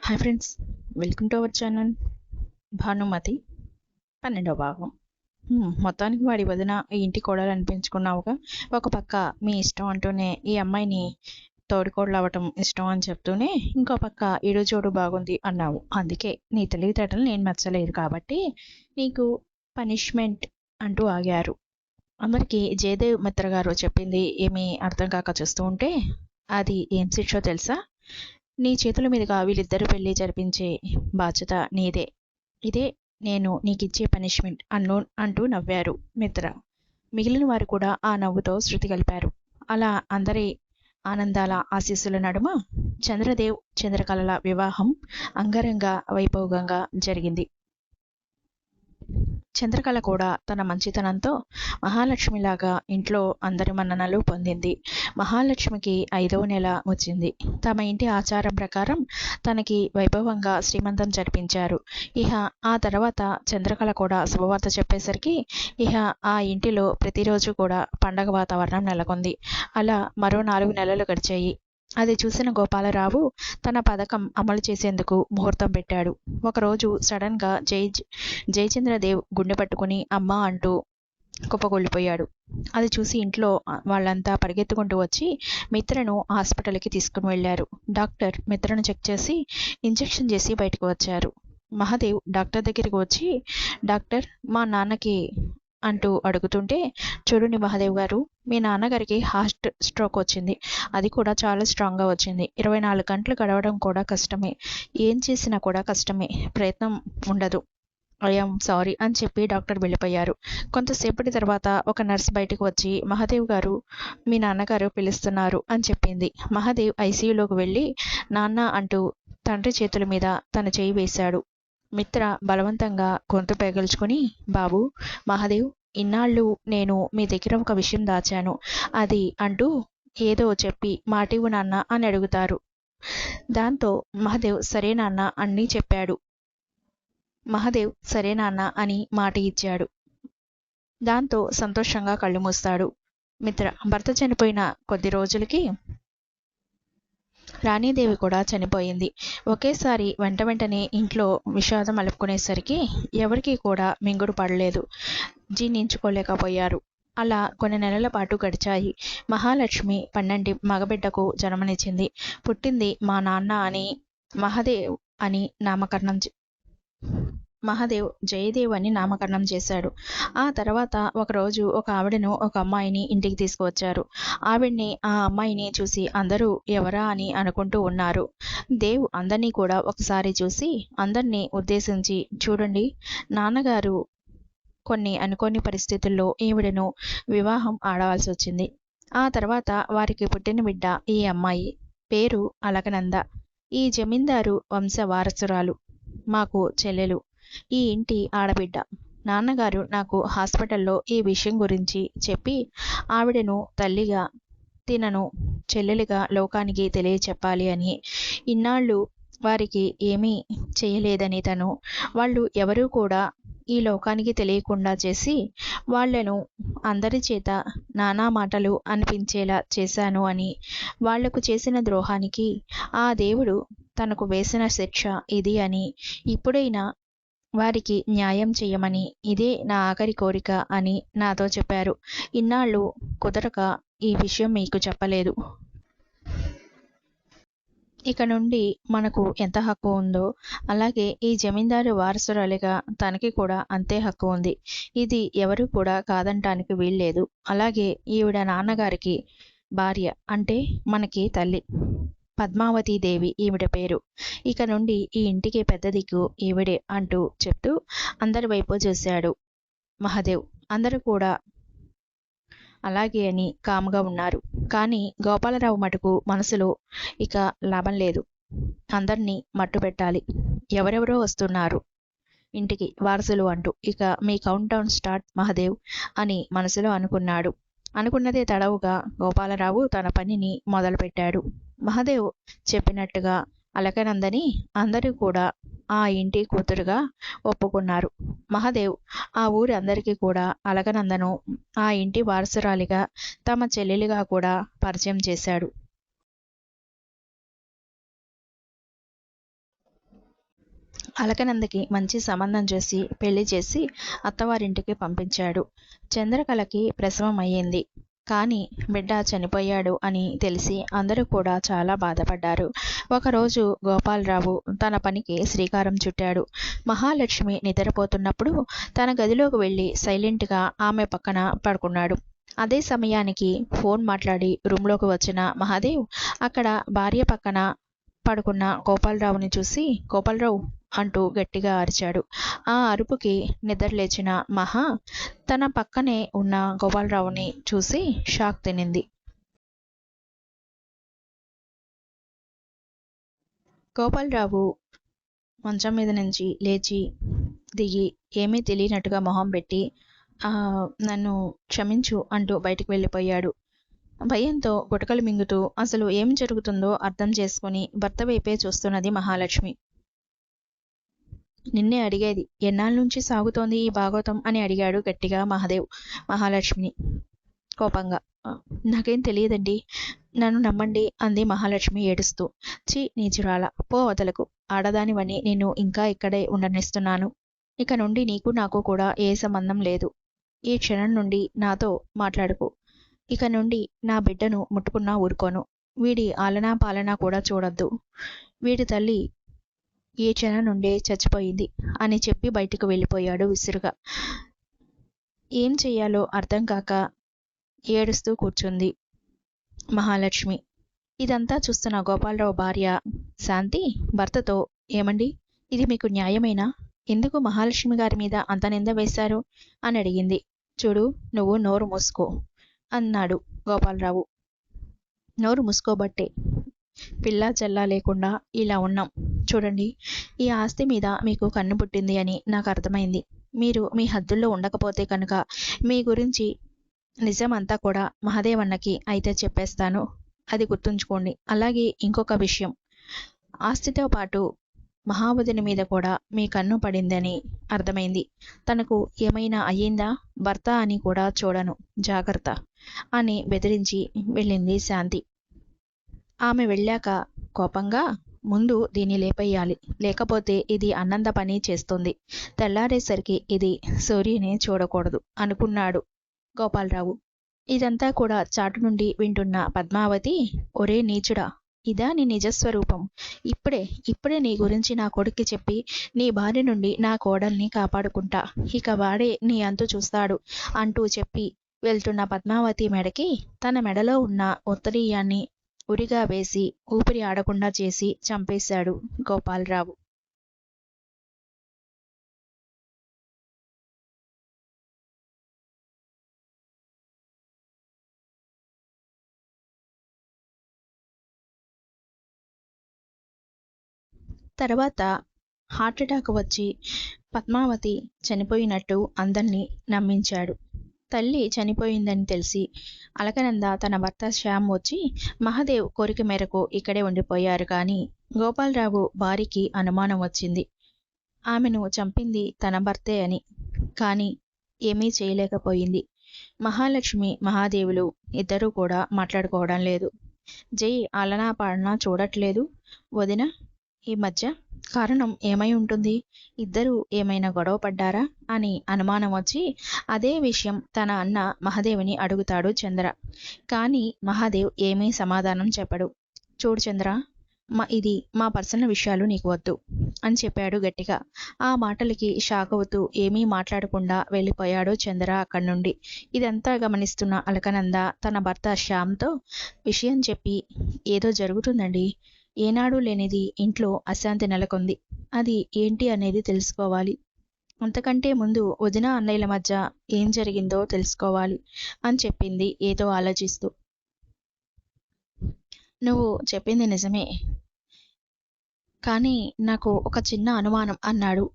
Hi friends, welcome to our channel. Bhanumathi 12వ భాగం. మొత్తానికి వాడి వదిన ఈ ఇంటి కోడలు అనిపించుకున్నావుగా. ఒక పక్క మీ ఇష్టం అంటూనే ఈ అమ్మాయిని తోడికోడలు అవ్వటం ఇష్టం అని చెప్తూనే ఇంకో పక్క ఈడు జోడు బాగుంది అన్నావు. అందుకే నీ తెలివితేటలు నేను మెచ్చలేదు కాబట్టి నీకు పనిష్మెంట్ అంటూ ఆగారు. అందరికీ జయదేవ్ మిత్ర గారు చెప్పింది ఏమీ అర్థం కాక చూస్తూ ఉంటే, అది ఏం శిక్షో తెలుసా? నీ చేతుల మీదుగా వీళ్ళిద్దరూ పెళ్లి జరిపించే బాధ్యత నీదే. ఇదే నేను నీకిచ్చే పనిష్మెంట్ అంటూ నవ్వారు మిత్ర. మిగిలిన వారు కూడా ఆ నవ్వుతో శృతి కలిపారు. అలా అందరి ఆనందాల ఆశీస్సుల నడుమ చంద్రదేవ్ చంద్రకళల వివాహం అంగరంగ వైభోగంగా జరిగింది. చంద్రకళ కూడా తన మంచితనంతో మహాలక్ష్మిలాగా ఇంట్లో అందరి మన్ననలు పొందింది. మహాలక్ష్మికి 5వ నెల వచ్చింది. తమ ఇంటి ఆచారం ప్రకారం తనకి వైభవంగా శ్రీమంతం జరిపించారు. ఇహ ఆ తర్వాత చంద్రకళ కూడా శుభవార్త చెప్పేసరికి ఇహ ఆ ఇంటిలో ప్రతిరోజు కూడా పండగ వాతావరణం నెలకొంది. అలా మరో 4 నెలలు గడిచాయి. అది చూసిన గోపాలరావు తన పథకం అమలు చేసేందుకు ముహూర్తం పెట్టాడు. ఒకరోజు సడన్గా జయచంద్రదేవ్ గుండె పట్టుకుని అమ్మా అంటూ కుప్పగొల్లిపోయాడు. అది చూసి ఇంట్లో వాళ్ళంతా పరిగెత్తుకుంటూ వచ్చి మిత్రను హాస్పిటల్కి తీసుకుని వెళ్లారు. డాక్టర్ మిత్రను చెక్ చేసి ఇంజెక్షన్ చేసి బయటకు వచ్చారు. మహాదేవ్ డాక్టర్ దగ్గరికి వచ్చి, డాక్టర్ మా నాన్నకి అంటూ అడుగుతుంటే, చూడండి మహాదేవ్ గారు, మీ నాన్నగారికి హార్ట్ స్ట్రోక్ వచ్చింది. అది కూడా చాలా స్ట్రాంగ్గా వచ్చింది. 24 గంటలు గడవడం కూడా కష్టమే. ఏం చేసినా కూడా కష్టమే. ప్రయత్నం ఉండదు. ఐఎమ్ సారీ అని చెప్పి డాక్టర్ వెళ్ళిపోయారు. కొంతసేపటి తర్వాత ఒక నర్స్ బయటకు వచ్చి, మహాదేవ్ గారు, మీ నాన్నగారు పిలుస్తున్నారు అని చెప్పింది. మహాదేవ్ ఐసీయూలోకి వెళ్ళి నాన్న అంటూ తండ్రి చేతుల మీద తన చేయి వేశాడు. మిత్ర బలవంతంగా గొంతు పెగల్చుకుని, బాబు మహాదేవ్, ఇన్నాళ్ళు నేను మీ దగ్గర ఒక విషయం దాచాను. అది అంటూ ఏదో చెప్పి మాటివ్వు నాన్న అని అడుగుతారు. దాంతో మహాదేవ్ సరే నాన్న అన్నీ చెప్పాడు. మహాదేవ్ సరే నాన్న అని మాట ఇచ్చాడు. దాంతో సంతోషంగా కళ్ళు మూస్తాడు మిత్ర. భర్త చనిపోయిన కొద్ది రోజులకి రాణీదేవి కూడా చనిపోయింది. ఒకేసారి వెంటనే ఇంట్లో విషాదం అలుపుకునేసరికి ఎవరికీ కూడా మింగుడు పడలేదు. జీర్ణించుకోలేకపోయారు. అలా కొన్ని నెలల పాటు గడిచాయి. మహాలక్ష్మి 12 మగబిడ్డకు జన్మనిచ్చింది. పుట్టింది మా నాన్న అని మహాదేవ్ జయదేవ్ అని నామకరణం చేశాడు. ఆ తర్వాత ఒకరోజు ఒక ఆవిడను ఒక అమ్మాయిని ఇంటికి తీసుకువచ్చారు. ఆ అమ్మాయిని చూసి అందరూ ఎవరా అని అనుకుంటూ ఉన్నారు. దేవ్ అందరినీ కూడా ఒకసారి చూసి అందరినీ ఉద్దేశించి, చూడండి నాన్నగారు కొన్ని అనుకోని పరిస్థితుల్లో ఈవిడను వివాహం ఆడవలసి వచ్చింది. ఆ తర్వాత వారికి పుట్టిన బిడ్డ ఈ అమ్మాయి. పేరు అలకనంద. ఈ జమీందారు వంశ వారసురాలు. మాకు చెల్లెలు. ఈ ఇంటి ఆడబిడ్డ. నాన్నగారు నాకు హాస్పిటల్లో ఈ విషయం గురించి చెప్పి ఆవిడను తల్లిగా, తినను చెల్లెలిగా లోకానికి తెలియచెప్పాలి అని. ఇన్నాళ్ళు వారికి ఏమీ చేయలేదని తను, వాళ్ళు ఎవరూ కూడా ఈ లోకానికి తెలియకుండా చేసి వాళ్లను అందరి చేత నానా మాటలు అనిపించేలా చేశాను అని, వాళ్లకు చేసిన ద్రోహానికి ఆ దేవుడు తనకు వేసిన శిక్ష ఇది అని, ఇప్పుడైనా వారికి న్యాయం చేయమని, ఇదే నా ఆఖరి కోరిక అని నాతో చెప్పారు. ఇన్నాళ్ళు కుదరక ఈ విషయం మీకు చెప్పలేదు. ఇక నుండి మనకు ఎంత హక్కు ఉందో అలాగే ఈ జమీందారు వారసురాలిగా తనకి కూడా అంతే హక్కు ఉంది. ఇది ఎవరు కూడా కాదంటానికి వీల్లేదు. అలాగే ఈవిడ నాన్నగారికి భార్య, అంటే మనకి తల్లి. పద్మావతీదేవి ఈవిడ పేరు. ఇక నుండి ఈ ఇంటికి పెద్ద దిక్కు ఈవిడే అంటూ చెప్తూ అందరి వైపు చూశాడు మహాదేవ్. అందరూ కూడా అలాగే అని కామ్గా ఉన్నారు. కానీ గోపాలరావు మటుకు మనసులో ఇక లాభం లేదు. అందరినీ మట్టు పెట్టాలి. ఎవరెవరో వస్తున్నారు ఇంటికి వారసులు అంటూ. ఇక మీ కౌంట్ డౌన్ స్టార్ట్ మహాదేవ్ అని మనసులో అనుకున్నాడు. అనుకున్నదే తడవుగా గోపాలరావు తన పనిని మొదలుపెట్టాడు. మహాదేవ్ చెప్పినట్టుగా అలకనందని అందరూ కూడా ఆ ఇంటి కూతురుగా ఒప్పుకున్నారు. మహాదేవ్ ఆ ఊరి అందరికీ కూడా అలకనందను ఆ ఇంటి వారసురాలిగా, తమ చెల్లెలిగా కూడా పరిచయం చేశాడు. అలకనందకి మంచి సంబంధం చేసి పెళ్లి చేసి అత్తవారింటికి పంపించాడు. చంద్రకళకి ప్రసవం అయ్యింది. కానీ బిడ్డ చనిపోయాడు అని తెలిసి అందరూ కూడా చాలా బాధపడ్డారు. ఒకరోజు గోపాలరావు తన పనికి శ్రీకారం చుట్టాడు. మహాలక్ష్మి నిద్రపోతున్నప్పుడు తన గదిలోకి వెళ్ళి సైలెంట్గా ఆమె పక్కన పడుకున్నాడు. అదే సమయానికి ఫోన్ మాట్లాడి రూమ్లోకి వచ్చిన మహాదేవ్ అక్కడ భార్య పక్కన పడుకున్న గోపాలరావుని చూసి గోపాలరావు అంటూ గట్టిగా అరిచాడు. ఆ అరుపుకి నిద్రలేచిన మహా తన పక్కనే ఉన్న గోపాలరావుని చూసి షాక్ తినింది. గోపాలరావు మంచం మీద నుంచి లేచి దిగి ఏమీ తెలియనట్టుగా మొహం పెట్టి నన్ను క్షమించు అంటూ బయటికి వెళ్ళిపోయాడు. భయంతో గుటకలు మింగుతూ అసలు ఏం జరుగుతుందో అర్థం చేసుకుని భర్త వైపే చూస్తున్నది మహాలక్ష్మి. నిన్నే అడిగేది, ఎన్నాళ్ళ నుంచి సాగుతోంది ఈ భాగవతం అని అడిగాడు గట్టిగా మహాదేవ్ మహాలక్ష్మిని కోపంగా. నాకేం తెలియదండి, నన్ను నమ్మండి అంది మహాలక్ష్మి ఏడుస్తూ. ఛీ నీచురాల, పో వదలకు, ఆడదానివని నిన్ను ఇంకా ఇక్కడే ఉండనిస్తున్నాను. ఇక నుండి నీకు నాకు కూడా ఏ సంబంధం లేదు. ఈ క్షణం నుండి నాతో మాట్లాడుకో. ఇక నుండి నా బిడ్డను ముట్టుకున్నా ఊరుకోను. వీడి ఆలనా పాలనా కూడా చూడొద్దు. వీడి తల్లి ఏ క్షణం నుండే చచ్చిపోయింది అని చెప్పి బయటకు వెళ్ళిపోయాడు విసురుగా. ఏం చెయ్యాలో అర్థం కాక ఏడుస్తూ కూర్చుంది మహాలక్ష్మి. ఇదంతా చూస్తున్న గోపాలరావు భార్య శాంతి భర్తతో, ఏమండి, ఇది మీకు న్యాయమేనా? ఎందుకు మహాలక్ష్మి గారి మీద అంత నింద వేశారు అని అడిగింది. చూడు, నువ్వు నోరు మూసుకో అన్నాడు గోపాలరావు. నోరు మూసుకోబట్టే పిల్ల జల్లా లేకుండా ఇలా ఉన్నాం. చూడండి, ఈ ఆస్తి మీద మీకు కన్ను పుట్టింది అని నాకు అర్థమైంది. మీరు మీ హద్దుల్లో ఉండకపోతే కనుక మీ గురించి నిజమంతా కూడా మహాదేవన్నకి అయితే చెప్పేస్తాను. అది గుర్తుంచుకోండి. అలాగే ఇంకొక విషయం, ఆస్తితో పాటు మహావతిని మీద కూడా మీ కన్ను పడిందని అర్థమైంది. తనకు ఏమైనా అయ్యిందా భర్త అని కూడా చూడను, జాగ్రత్త అని బెదిరించి వెళ్ళింది శాంతి. ఆమె వెళ్ళాక కోపంగా, ముందు దీన్ని లేపేయాలి, లేకపోతే ఇది అన్నంద పని చేస్తుంది. తెల్లారేసరికి ఇది సూర్యుని చూడకూడదు అనుకున్నాడు గోపాలరావు. ఇదంతా కూడా చాటు నుండి వింటున్న పద్మావతి, ఒరే నీచుడా, ఇదా నీ నిజస్వరూపం? ఇప్పుడే నీ గురించి నా కొడుక్కి చెప్పి నీ భార్య నుండి నా కోడల్ని కాపాడుకుంటా. ఇక వాడే నీ అంతు చూస్తాడు అంటూ చెప్పి వెళ్తున్న పద్మావతి మెడకి తన మెడలో ఉన్న ఉత్తరీయాన్ని ఉరిగా వేసి ఊపిరి ఆడకుండా చేసి చంపేశాడు గోపాలరావు. తర్వాత హార్ట్అటాక్ వచ్చి పద్మావతి చనిపోయినట్టు అందరినీ నమ్మించాడు. తల్లి చనిపోయిందని తెలిసి అలకనంద తన భర్త శ్యామ్ వచ్చి మహాదేవ్ కోరిక మేరకు ఇక్కడే ఉండిపోయారు. కానీ గోపాలరావు భార్యకి అనుమానం వచ్చింది, ఆమెను చంపింది తన భర్తే అని. కానీ ఏమీ చేయలేకపోయింది. మహాలక్ష్మి మహాదేవులు ఇద్దరూ కూడా మాట్లాడుకోవడం లేదు. జై ఆలనా పాలనా చూడట్లేదు వదిన ఈ మధ్య, కారణం ఏమై ఉంటుంది? ఇద్దరూ ఏమైనా గొడవ పడ్డారా అని అనుమానం వచ్చి అదే విషయం తన అన్న మహాదేవుని అడుగుతాడు చంద్ర. కానీ మహాదేవ్ ఏమీ సమాధానం చెప్పడు. చూడు చంద్ర, ఇది మా పర్సనల్ విషయాలు నీకు వద్దు అని చెప్పాడు గట్టిగా. ఆ మాటలకి షాక్ అవుతూ ఏమీ మాట్లాడకుండా వెళ్ళిపోయాడు చంద్ర అక్కడి నుండి. ఇదంతా గమనిస్తున్న అలకనంద తన భర్త శ్యామ్తో విషయం చెప్పి, ఏదో జరుగుతుందండి, ఏనాడు లేనిది ఇంట్లో అశాంతి నెలకొంది. అది ఏంటి అనేది తెలుసుకోవాలి. అంతకంటే ముందు వదిన అన్నయ్యల మధ్య ఏం జరిగిందో తెలుసుకోవాలి అని చెప్పింది ఏదో ఆలోచిస్తూ. నువ్వు చెప్పింది నిజమే, కానీ నాకు ఒక చిన్న అనుమానం అన్నాడు.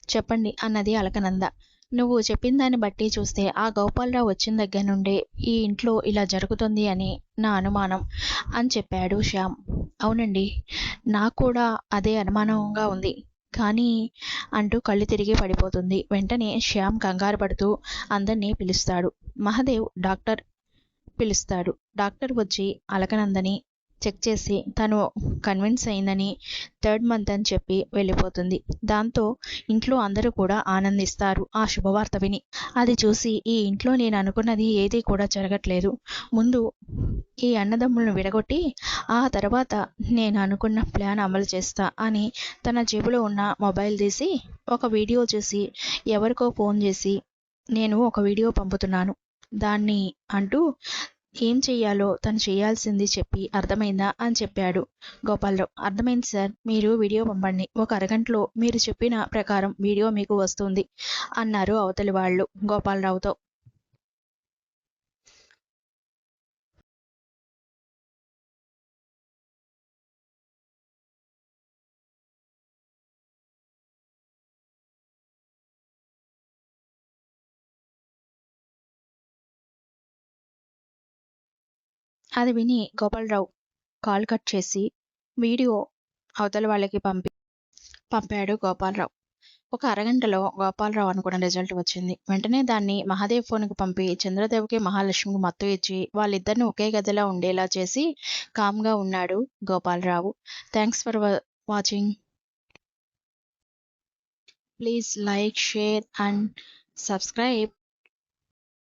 చెప్పండి అన్నది అలకనంద. నువ్వు చెప్పిన దాన్ని బట్టి చూస్తే ఆ గోపాలరావు వచ్చిన దగ్గర నుండే ఈ ఇంట్లో ఇలా జరుగుతుంది అని నా అనుమానం అని చెప్పాడు శ్యామ్. అవునండి, నాకు కూడా అదే అనుమానంగా ఉంది కానీ అంటూ కళ్ళు తిరిగి పడిపోతుంది. వెంటనే శ్యామ్ కంగారు పడుతూ అందరినీ పిలుస్తాడు. మహాదేవ్ డాక్టర్ పిలుస్తాడు. డాక్టర్ వచ్చి అలకనందని చెక్ చేసి తను కన్విన్స్ అయిందని 3rd మంత్ అని చెప్పి వెళ్ళిపోతుంది. దాంతో ఇంట్లో అందరూ కూడా ఆనందిస్తారు ఆ శుభవార్త విని. అది చూసి ఈ ఇంట్లో నేను అనుకున్నది ఏదీ కూడా జరగట్లేదు. ముందు ఈ అన్నదమ్ములను విడగొట్టి ఆ తర్వాత నేను అనుకున్న ప్లాన్ అమలు చేస్తా అని తన జేబులో ఉన్న మొబైల్ తీసి ఒక వీడియో చూసి ఎవరికో ఫోన్ చేసి నేను ఒక వీడియో పంపుతున్నాను దాన్ని అంటూ ఏం చెయ్యాలో తను చేయాల్సింది చెప్పి అర్థమైందా అని చెప్పాడు గోపాలరావు. అర్థమైంది సార్, మీరు వీడియో పంపండి, ఒక అరగంటలో మీరు చెప్పిన ప్రకారం వీడియో మీకు వస్తుంది అన్నారు అవతలి వాళ్ళు గోపాలరావుతో. అది విని గోపాలరావు కాల్ కట్ చేసి వీడియో అవతల వాళ్ళకి పంపాడు గోపాలరావు. ఒక అరగంటలో గోపాలరావు అనుకున్న రిజల్ట్ వచ్చింది. వెంటనే దాన్ని మహాదేవ్ ఫోన్కి పంపి చంద్రదేవ్కి మహాలక్ష్మికి మత్తు ఇచ్చి వాళ్ళిద్దరిని ఒకే గదిలో ఉండేలా చేసి కామ్గా ఉన్నాడు Gopalarao. Thanks for watching. Please like, share and subscribe.